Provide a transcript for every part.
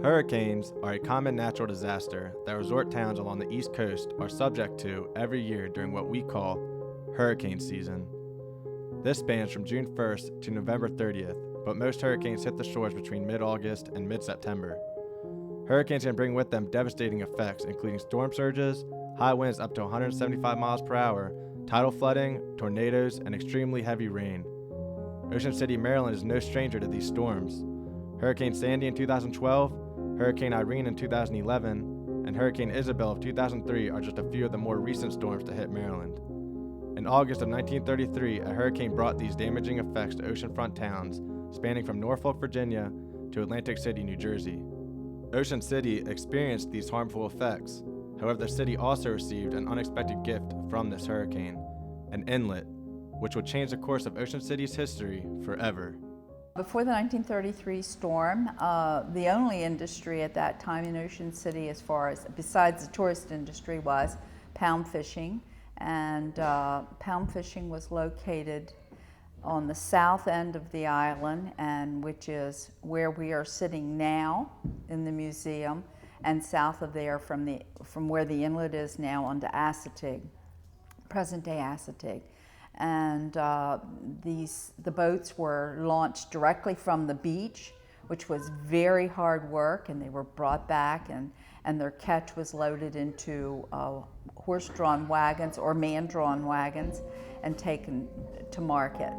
Hurricanes are a common natural disaster that resort towns along the East Coast are subject to every year during what we call hurricane season. This spans from June 1st to November 30th, but most hurricanes hit the shores between mid-August and mid-September. Hurricanes can bring with them devastating effects, including storm surges, high winds up to 175 miles per hour, tidal flooding, tornadoes, and extremely heavy rain. Ocean City, Maryland is no stranger to these storms. Hurricane Sandy in 2012, Hurricane Irene in 2011, and Hurricane Isabel of 2003 are just a few of the more recent storms to hit Maryland. In August of 1933, a hurricane brought these damaging effects to oceanfront towns, spanning from Norfolk, Virginia to Atlantic City, New Jersey. Ocean City experienced these harmful effects. However, the city also received an unexpected gift from this hurricane, an inlet, which would change the course of Ocean City's history forever. Before the 1933 storm, the only industry at that time in Ocean City, besides the tourist industry, was pound fishing. And pound fishing was located on the south end of the island, and which is where we are sitting now in the museum, and south of there from where the inlet is now onto Assateague, present-day Assateague. And the boats were launched directly from the beach, which was very hard work, and they were brought back, and their catch was loaded into horse-drawn wagons or man-drawn wagons and taken to market.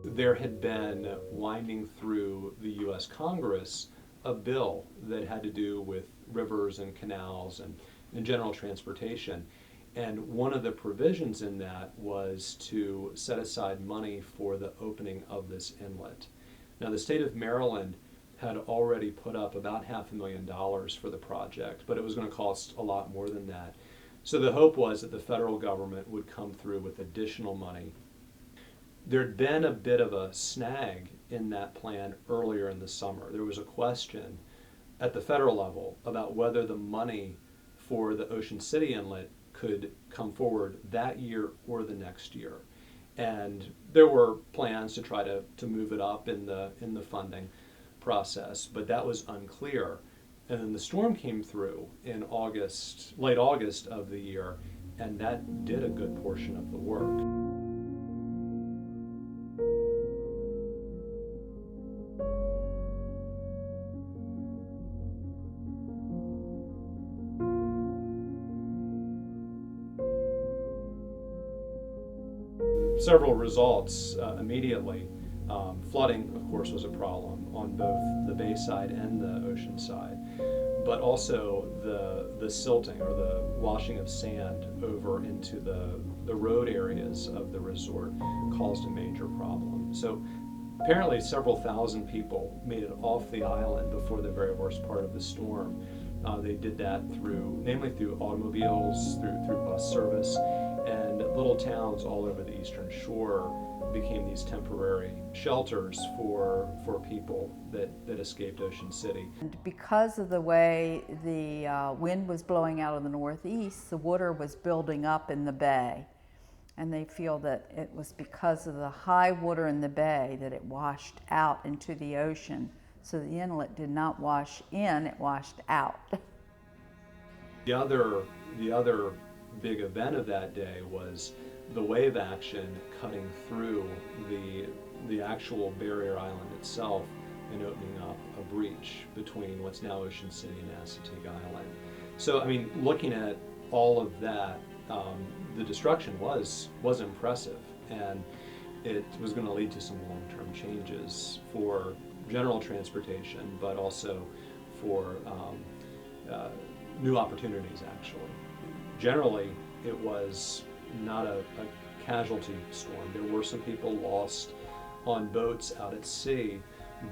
There had been winding through the U.S. Congress a bill that had to do with rivers and canals and general transportation. And one of the provisions in that was to set aside money for the opening of this inlet. Now, the state of Maryland had already put up about $500,000 for the project, but it was going to cost a lot more than that. So the hope was that the federal government would come through with additional money. There'd been a bit of a snag in that plan earlier in the summer. There was a question at the federal level about whether the money for the Ocean City Inlet could come forward that year or the next year. And there were plans to try to move it up in the funding process, but that was unclear. And then the storm came through in late August of the year, and that did a good portion of the work. Several results immediately. Flooding, of course, was a problem on both the bay side and the ocean side, but also the silting or the washing of sand over into the road areas of the resort caused a major problem. So apparently several thousand people made it off the island before the very worst part of the storm. They did that namely through automobiles, through bus service, and little towns all over the eastern shore became these temporary shelters for people that escaped Ocean City. And because of the way the wind was blowing out of the northeast, the water was building up in the bay. And they feel that it was because of the high water in the bay that it washed out into the ocean. So the inlet did not wash in, it washed out. The other big event of that day was the wave action cutting through the actual barrier island itself and opening up a breach between what's now Ocean City and Assateague Island. So, I mean, looking at all of that, the destruction was impressive, and it was going to lead to some long-term changes for general transportation, but also for new opportunities, actually. Generally, it was not a casualty storm. There were some people lost on boats out at sea,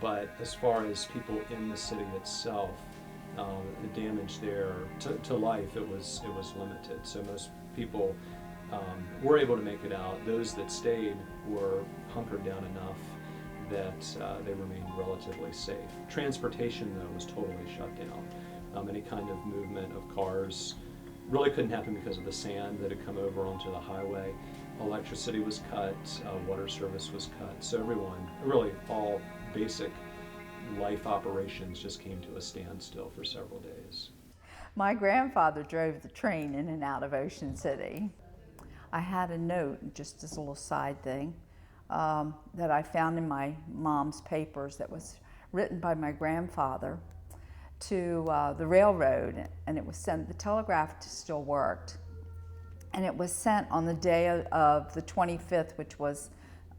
but as far as people in the city itself, the damage there to life, it was limited. So most people were able to make it out. Those that stayed were hunkered down enough that they remained relatively safe. Transportation, though, was totally shut down. Any kind of movement of cars really couldn't happen because of the sand that had come over onto the highway. Electricity was cut, water service was cut, so everyone, really all basic life operations just came to a standstill for several days. My grandfather drove the train in and out of Ocean City. I had a note, just as a little side thing, that I found in my mom's papers that was written by my grandfather to the railroad, and it was sent, the telegraph still worked, and it was sent on the day of the 25th, which was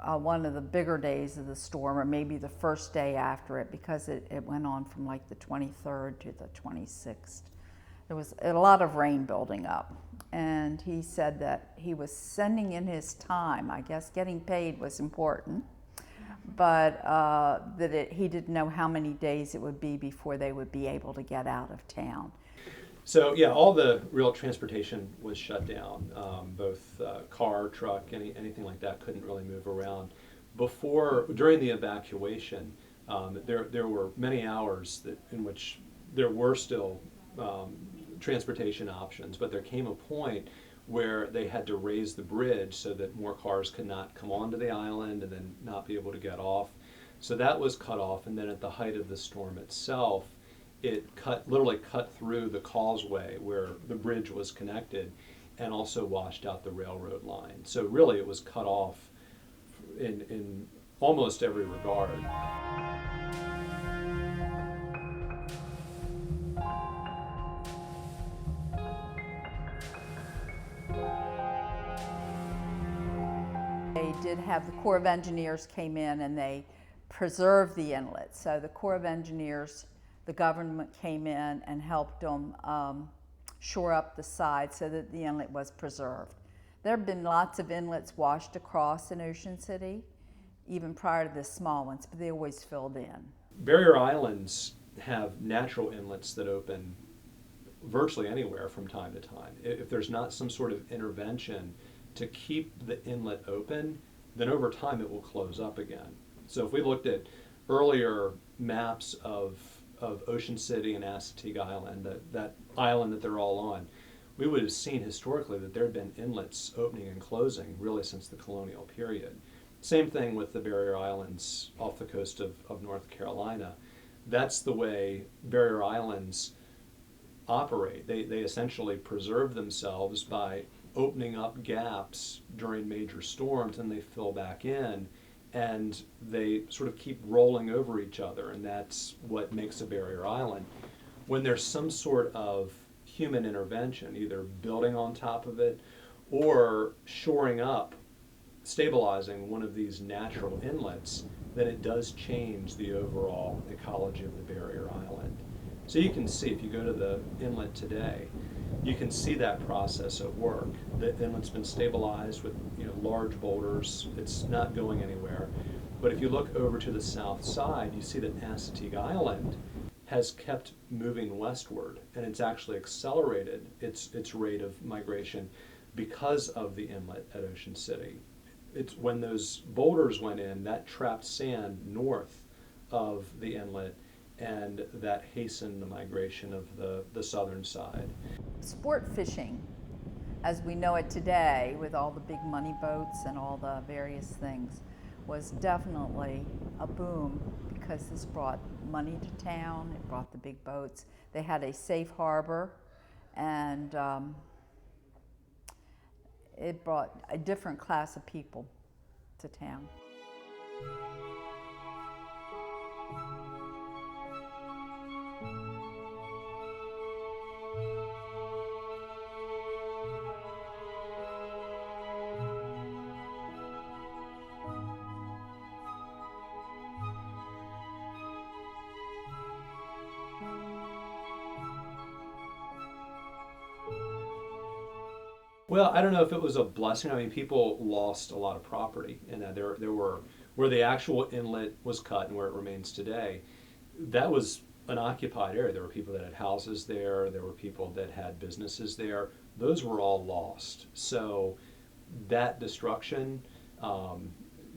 one of the bigger days of the storm, or maybe the first day after it, because it went on from like the 23rd to the 26th. There was a lot of rain building up, and he said that he was sending in his time. I guess getting paid was important, but he didn't know how many days it would be before they would be able to get out of town. So yeah, all the real transportation was shut down. Both car, truck, anything like that couldn't really move around. During the evacuation, there were many hours in which there were still transportation options, but there came a point where they had to raise the bridge so that more cars could not come onto the island and then not be able to get off. So that was cut off, and then at the height of the storm itself, it literally cut through the causeway where the bridge was connected and also washed out the railroad line. So really it was cut off in almost every regard. They did have, the Corps of Engineers came in and they preserved the inlet. So the Corps of Engineers, the government came in and helped them shore up the side so that the inlet was preserved. There have been lots of inlets washed across in Ocean City, even prior to the small ones, but they always filled in. Barrier islands have natural inlets that open virtually anywhere from time to time. If there's not some sort of intervention to keep the inlet open, then over time it will close up again. So if we looked at earlier maps of Ocean City and Assateague Island, that island that they're all on, we would have seen historically that there had been inlets opening and closing really since the colonial period. Same thing with the barrier islands off the coast of North Carolina. That's the way barrier islands operate. They essentially preserve themselves by opening up gaps during major storms, and they fill back in, and they sort of keep rolling over each other, and that's what makes a barrier island. When there's some sort of human intervention, either building on top of it or shoring up, stabilizing one of these natural inlets, then it does change the overall ecology of the barrier island. So you can see, if you go to the inlet today, you can see that process at work. The inlet's been stabilized with large boulders. It's not going anywhere. But if you look over to the south side, you see that Assateague Island has kept moving westward, and it's actually accelerated its rate of migration because of the inlet at Ocean City. It's when those boulders went in, that trapped sand north of the inlet, and that hastened the migration of the southern side. Sport fishing, as we know it today, with all the big money boats and all the various things, was definitely a boom because this brought money to town, it brought the big boats. They had a safe harbor, and it brought a different class of people to town. Well, I don't know if it was a blessing. I mean, people lost a lot of property, and there were, where the actual inlet was cut and where it remains today, that was an occupied area. There were people that had houses there. There were people that had businesses there. Those were all lost. So that destruction,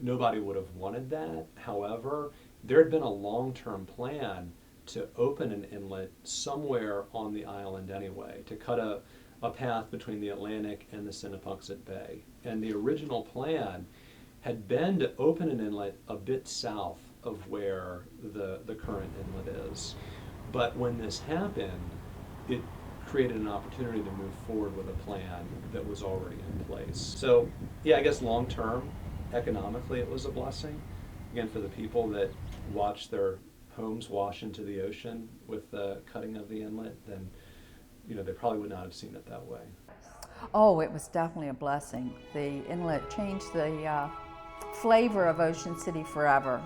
nobody would have wanted that. However, there had been a long-term plan to open an inlet somewhere on the island anyway, to cut a path between the Atlantic and the Sinnapuxet Bay. And the original plan had been to open an inlet a bit south of where the current inlet is. But when this happened, it created an opportunity to move forward with a plan that was already in place. So yeah, I guess long term, economically it was a blessing. Again, for the people that watched their homes wash into the ocean with the cutting of the inlet, then they probably would not have seen it that way. Oh, it was definitely a blessing. The inlet changed the flavor of Ocean City forever.